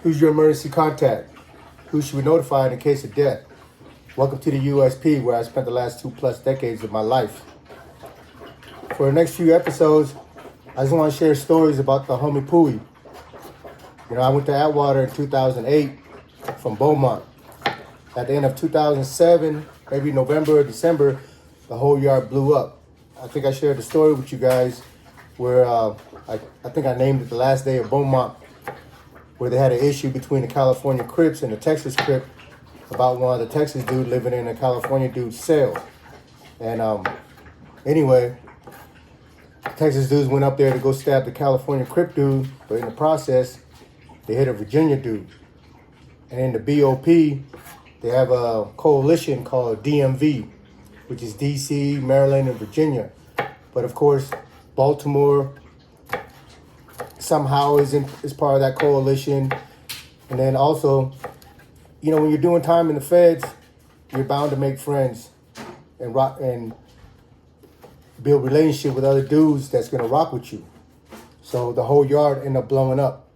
Who's your emergency contact? Who should be notified in case of death? Welcome to the USP, where I spent the last 2+ decades of my life. For the next few episodes, I just want to share stories about the homie Pooey. I went to Atwater in 2008 from Beaumont. At the end of 2007, maybe November or December, the whole yard blew up. I think I shared the story with you guys where I think I named it the last day of Beaumont, where they had an issue between the California Crips and the Texas Crip about one of the Texas dude living in a California dude's cell. And anyway, the Texas dudes went up there to go stab the California Crip dude, but in the process, they hit a Virginia dude. And in the BOP, they have a coalition called DMV, which is DC, Maryland, and Virginia. But of course, Baltimore somehow is part of that coalition. And then also, when you're doing time in the feds, you're bound to make friends and build relationship with other dudes that's gonna rock with you. So the whole yard ended up blowing up,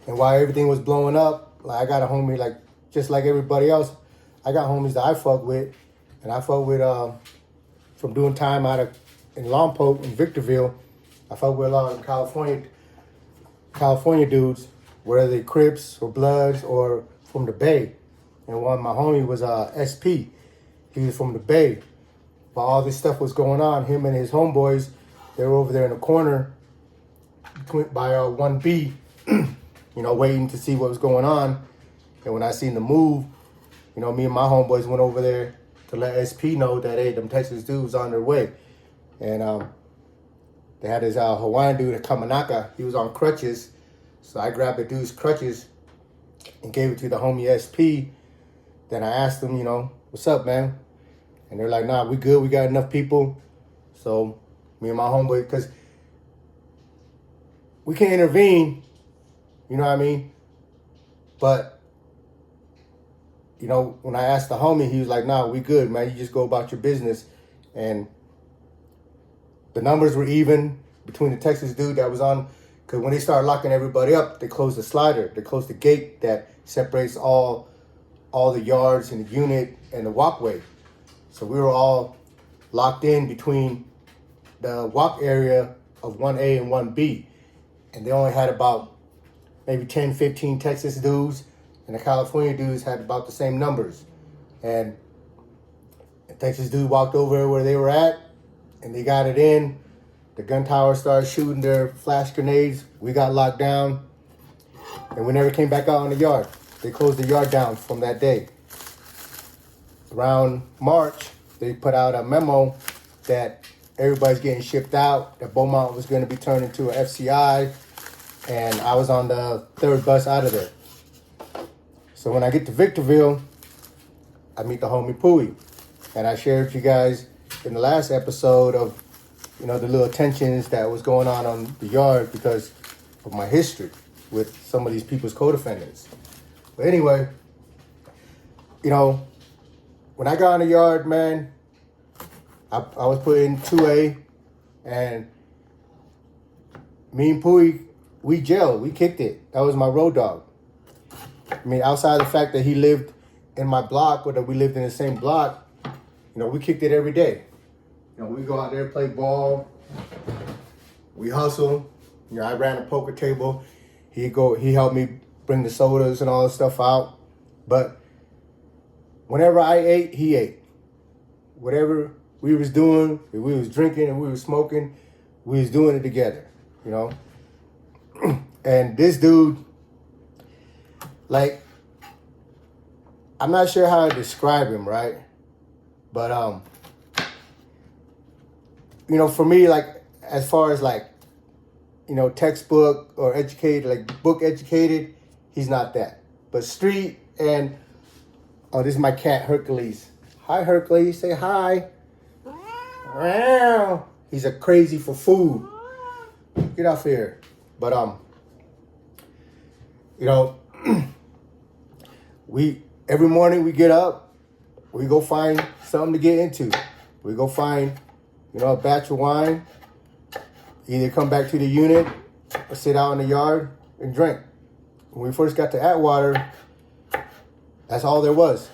And while everything was blowing up, I got a homie, just like everybody else, I got homies that I fuck with. And I fuck with, from doing time in Lompoc in Victorville, I fuck with a lot of California dudes, whether they Crips or Bloods or from the Bay. And one of my homies was SP. He was from the Bay. While all this stuff was going on, him and his homeboys, they were over there in the corner by 1B, waiting to see what was going on. And when I seen the move, me and my homeboys went over there to let SP know that, hey, them Texas dudes on their way. And they had this Hawaiian dude, Kamanaka. He was on crutches. So I grabbed the dude's crutches and gave it to the homie SP. Then I asked them, what's up, man? And they're like, nah, we good. We got enough people. So me and my homeboy, because we can intervene, you know what I mean? But, when I asked the homie, he was like, nah, we good, man. You just go about your business. And the numbers were even between the Texas dude that was on, because when they started locking everybody up, they closed the slider. They closed the gate that separates all the yards and the unit and the walkway. So we were all locked in between the walk area of 1A and 1B. And they only had about maybe 10, 15 Texas dudes, and the California dudes had about the same numbers. And the Texas dude walked over where they were at, and they got it in. The gun tower started shooting their flash grenades. We got locked down, and we never came back out on the yard. They closed the yard down from that day. Around March, they put out a memo that everybody's getting shipped out, that Beaumont was going to be turned into an FCI, and I was on the third bus out of there. So when I get to Victorville, I meet the homie Pooey. And I shared with you guys in the last episode of, the little tensions that was going on the yard because of my history with some of these people's co-defendants. But anyway, when I got in the yard, man, I was put in 2A, and me and Pooey, we gelled, we kicked it. That was my road dog. Outside the fact that he lived in my block or that we lived in the same block, we kicked it every day. We go out there, play ball, we hustle. I ran a poker table. He helped me bring the sodas and all the stuff out. But whenever I ate, he ate. Whatever we was doing, if we was drinking and we was smoking, we was doing it together, And this dude, I'm not sure how to describe him, right? But, for me, as far as textbook or educated, book educated, he's not that. But street and, this is my cat, Hercules. Hi, Hercules, say hi. He's a crazy for food. Get off here. But, every morning we get up, we go find something to get into. We go find, a batch of wine, either come back to the unit or sit out in the yard and drink. When we first got to Atwater, that's all there was.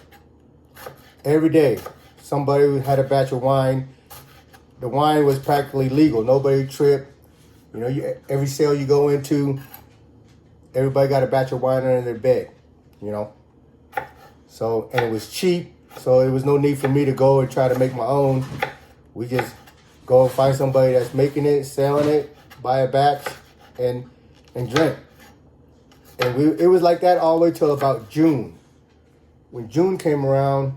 Every day, somebody had a batch of wine. The wine was practically legal. Nobody tripped. You know, every sale you go into, everybody got a batch of wine under their bed, you know. So, and it was cheap, so there was no need for me to go and try to make my own. We just go and find somebody that's making it, selling it, buy a batch, and drink. And it was like that all the way till about June. When June came around,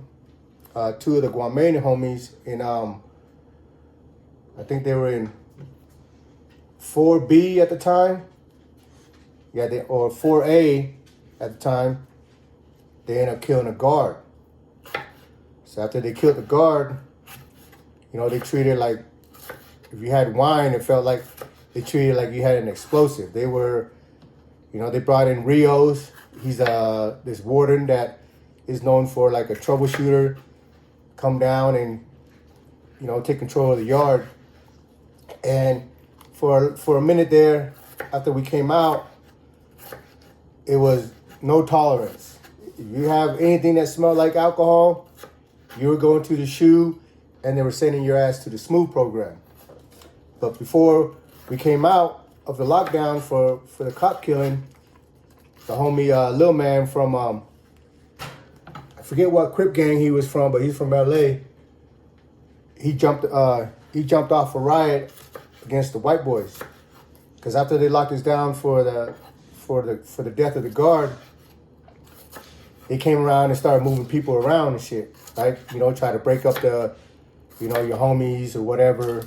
two of the Guamanian homies in, I think they were in 4B at the time. Yeah, or 4A at the time. They ended up killing a guard. So after they killed the guard, you know, they treated like, if you had wine, it felt like they treated like you had an explosive. They were, you know, they brought in Rios. He's this warden that is known for like a troubleshooter, come down and, you know, take control of the yard. And for a minute there, after we came out, it was no tolerance. If you have anything that smelled like alcohol, you were going to the shoe, and they were sending your ass to the smooth program. But before we came out of the lockdown for the cop killing, the homie Lil Man from I forget what Crip gang he was from, but he's from LA. He jumped off a riot against the white boys, because after they locked us down for the death of the guard, they came around and started moving people around and shit, right? You know, try to break up your homies or whatever,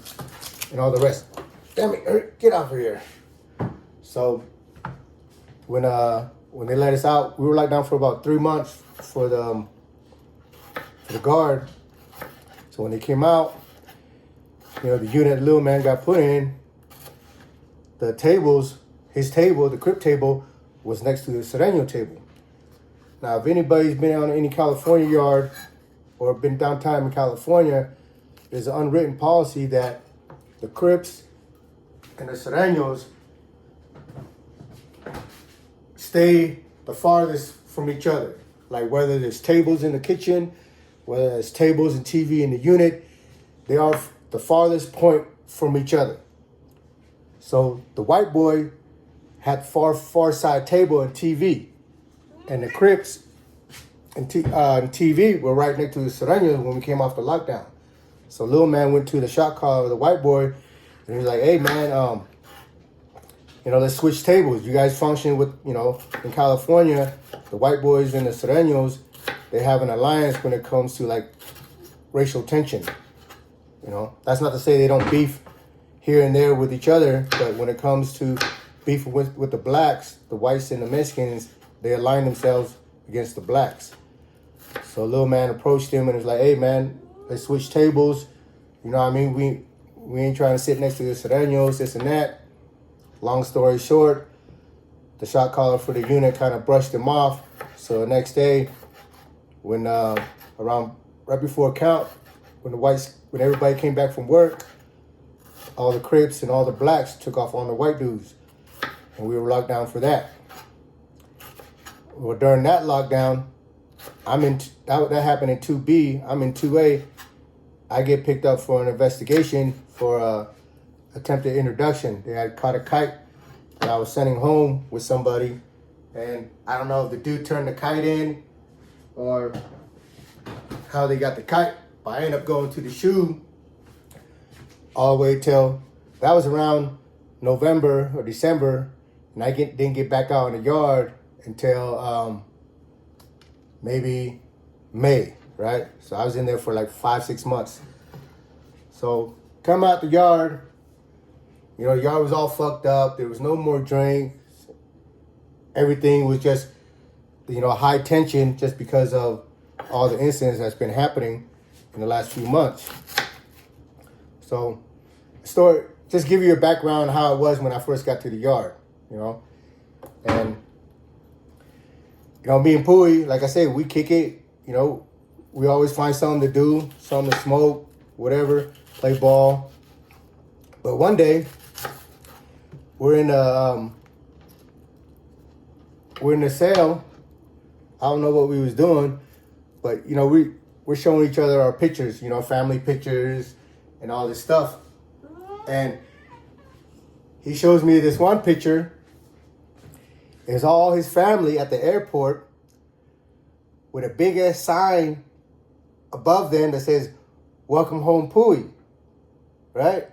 and all the rest. Damn it, get off of here. So when they let us out, we were locked down for about 3 months for the guard. So when they came out, you know, the unit Lil Man got put in, the tables, his table, the Crip table, was next to the Sereno table. Now, if anybody's been on any California yard or been downtime in California, there's an unwritten policy that the Crips and the Serenos stay the farthest from each other. Like whether there's tables in the kitchen, whether there's tables and TV in the unit, they are the farthest point from each other. So the white boy had far side table and TV, and the Crips and TV were right next to the Serenos when we came off the lockdown. So Lil Man went to the shot caller of the white boy, and he was like, "Hey man, you know, let's switch tables. You guys function with, you know, in California, the white boys and the Serenos, they have an alliance when it comes to like racial tension. You know, that's not to say they don't beef here and there with each other, but when it comes to beef with the blacks, the whites and the Mexicans, they align themselves against the blacks." So Lil Man approached him and was like, "Hey man, let's switch tables. You know what I mean? We ain't trying to sit next to the Serenos, this and that." Long story short, the shot caller for the unit kind of brushed him off. So the next day, when right before count, when everybody came back from work, all the Crips and all the blacks took off on the white dudes, and we were locked down for that. Well, during that lockdown, that happened in 2B. I'm in 2A. I get picked up for an investigation for attempted introduction. They had caught a kite that I was sending home with somebody, and I don't know if the dude turned the kite in or how they got the kite, but I ended up going to the shoe all the way till, that was around November or December, and I didn't get back out in the yard until maybe May, right? So I was in there for like 5-6 months. So come out the yard, you know, the yard was all fucked up. There was no more drinks. Everything was just, you know, high tension just because of all the incidents that's been happening in the last few months. So, just give you a background on how it was when I first got to the yard, you know. And, you know, me and Pooey, like I said, we kick it, you know. We always find something to do, something to smoke, whatever, play ball. But one day, we're in we're in the cell. I don't know what we was doing, but we're showing each other our pictures, family pictures and all this stuff. And he shows me this one picture. It's all his family at the airport with a big ass sign above them that says, "Welcome home, Pooey." Right?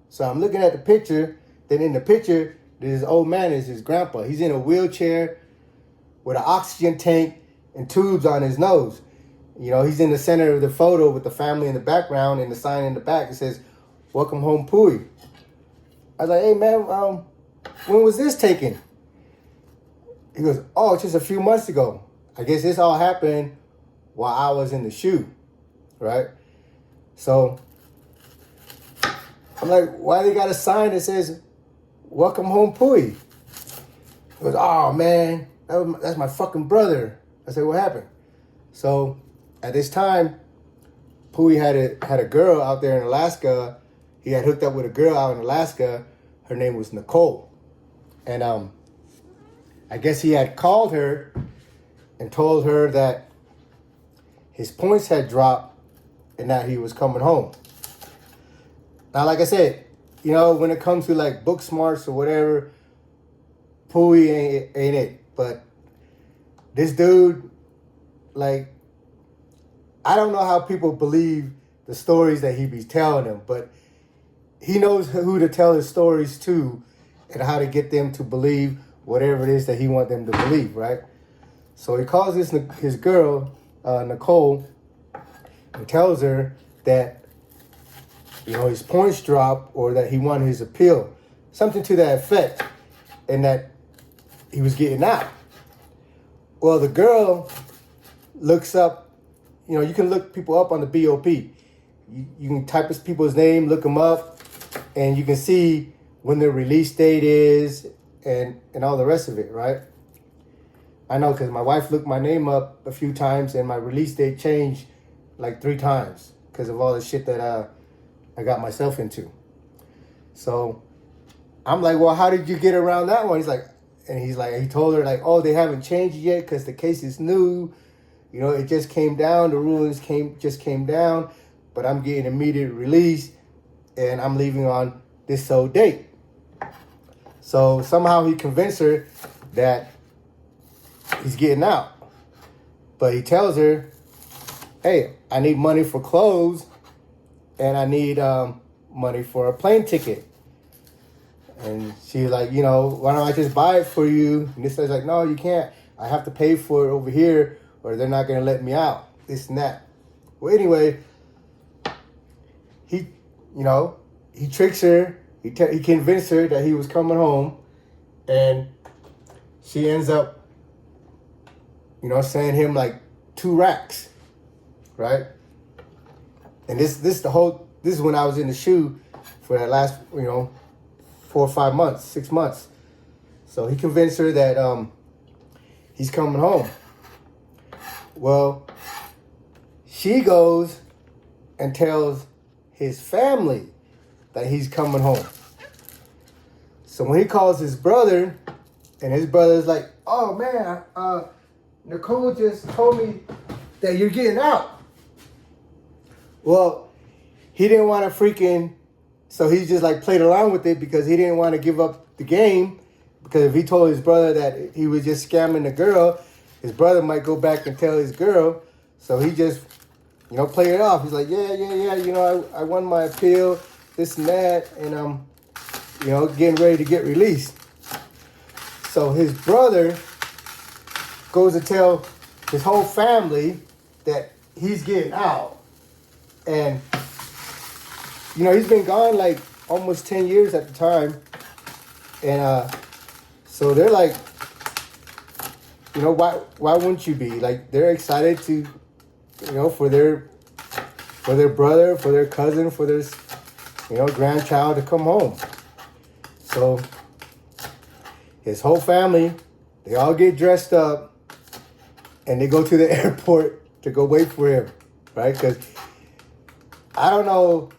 So I'm looking at the picture. Then in the picture, this old man is his grandpa. He's in a wheelchair with an oxygen tank and tubes on his nose. He's in the center of the photo with the family in the background, and the sign in the back, it says, "Welcome home, Pooey." I was like, "Hey, man, when was this taken?" He goes, "Oh, it's just a few months ago. I guess this all happened while I was in the shoe," right? So I'm like, "Why they got a sign that says, 'Welcome home, Pooey'?" He goes, "Oh, man, that's my fucking brother." I said, "What happened?" So at this time, Pooey had a girl out there in Alaska. He had hooked up with a girl out in Alaska. Her name was Nicole. And I guess he had called her and told her that his points had dropped and that he was coming home. Now, like I said, when it comes to like book smarts or whatever, Pooey ain't it. But this dude, like, I don't know how people believe the stories that he be telling them, but he knows who to tell his stories to and how to get them to believe whatever it is that he wants them to believe, right? So he calls his girl, Nicole, and tells her that, his points dropped or that he won his appeal. Something to that effect. And that he was getting out. Well, the girl looks up, you can look people up on the BOP. You can type people's name, look them up, and you can see when their release date is and all the rest of it, right? I know because my wife looked my name up a few times and my release date changed like 3 times because of all the shit that I got myself into. So I'm like, "Well, how did you get around that one?" He told her like, "Oh, they haven't changed it yet because the case is new. It just came down. The rulings just came down, but I'm getting immediate release and I'm leaving on this so date." So somehow he convinced her that he's getting out. But he tells her, "Hey, I need money for clothes and I need money for a plane ticket." And she's like, "Why don't I just buy it for you?" And this guy's like, "No, you can't. I have to pay for it over here or they're not going to let me out." This and that. Well, anyway, he tricks her. He convinced her that he was coming home. And she ends up, sending him like 2 racks. Right? And this is when I was in the shoe for that last, 4 or 5 months, 6 months. So he convinced her that he's coming home. Well, she goes and tells his family that he's coming home. So when he calls his brother, and his brother's like, "Oh man, Nicole just told me that you're getting out." Well, he didn't want to so he just like played along with it because he didn't want to give up the game. Because if he told his brother that he was just scamming the girl, his brother might go back and tell his girl. So he just, played it off. He's like, yeah, I won my appeal, this and that, and I'm, getting ready to get released. So his brother goes to tell his whole family that he's getting out. And, he's been gone like almost 10 years at the time. And so they're like, why wouldn't you be? Like, they're excited to, for their brother, for their cousin, for their, grandchild to come home. So his whole family, they all get dressed up and they go to the airport to go wait for him, right? Because I don't know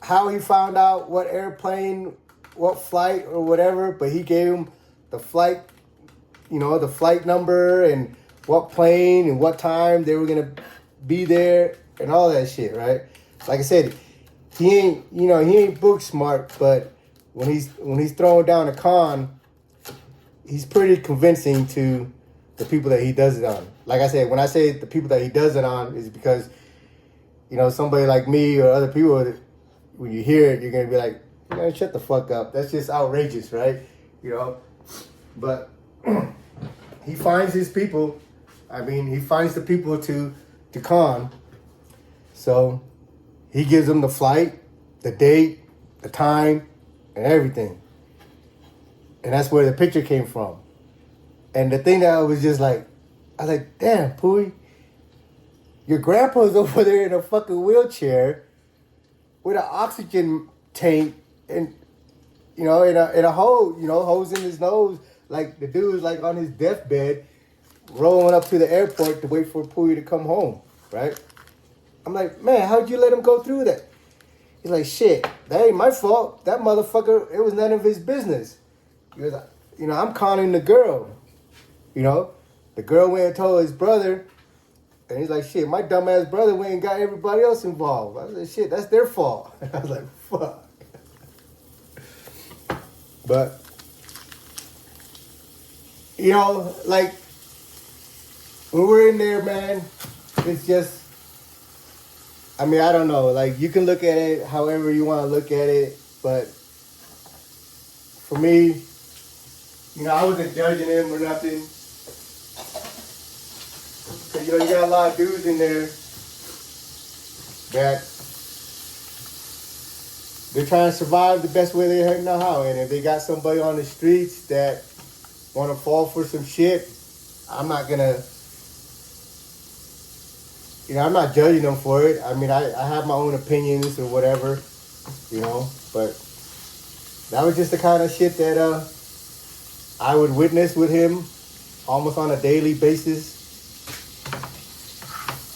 how he found out what airplane, what flight or whatever, but he gave him the flight the flight number and what plane and what time they were gonna be there and all that shit, right? Like I said, he ain't book smart, but when he's throwing down a con, he's pretty convincing to the people that he does it on. Like I said, when I say the people that he does it on is because, somebody like me or other people, when you hear it, you're going to be like, man, shut the fuck up. That's just outrageous, right? But he finds his people. He finds the people to con. So he gives them the flight, the date, the time, and everything. And that's where the picture came from. And the thing that I was like, damn, Pooey, your grandpa's over there in a fucking wheelchair with an oxygen tank and, in a hole, hose in his nose. Like the dude's like on his deathbed, rolling up to the airport to wait for Pooey to come home, right? I'm like, man, how'd you let him go through that? He's like, shit, that ain't my fault. That motherfucker, it was none of his business. He was like, I'm conning the girl. The girl went and told his brother, and he's like, shit, my dumbass brother went and got everybody else involved. I was like, shit, that's their fault. I was like, fuck. But, like, when we're in there, man, it's just, I don't know. Like, you can look at it however you want to look at it, but for me, I wasn't judging him or nothing. Cause, you got a lot of dudes in there that they're trying to survive the best way they know how. And if they got somebody on the streets that want to fall for some shit, I'm not gonna, I'm not judging them for it. I have my own opinions or whatever, but that was just the kind of shit that I would witness with him almost on a daily basis.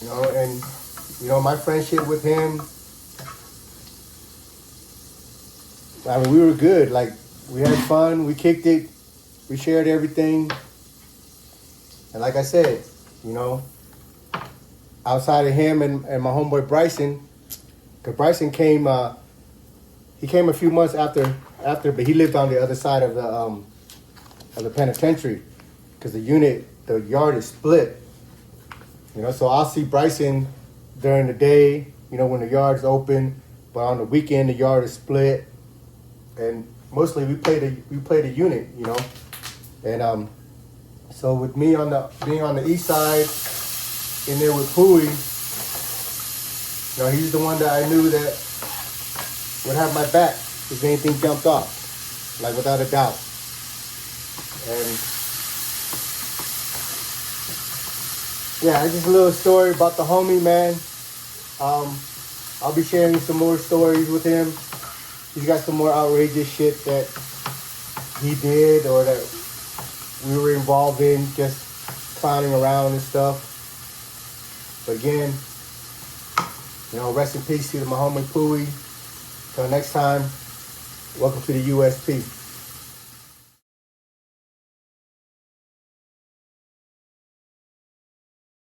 And my friendship with him, we were good. Like, we had fun, we kicked it, we shared everything. And like I said, outside of him and my homeboy Bryson, because Bryson came, he came a few months after, but he lived on the other side of the penitentiary, because the yard is split. So I'll see Bryson during the day, when the yard's open, but on the weekend the yard is split, and mostly we play the unit, and so with me being on the east side, in there with Pooey, he's the one that I knew that would have my back if anything jumped off, like without a doubt. And yeah, it's just a little story about the homie, man. I'll be sharing some more stories with him. He's got some more outrageous shit that he did or that we were involved in, just clowning around and stuff. But again, rest in peace to my homie Pooey. Till next time, welcome to the USP.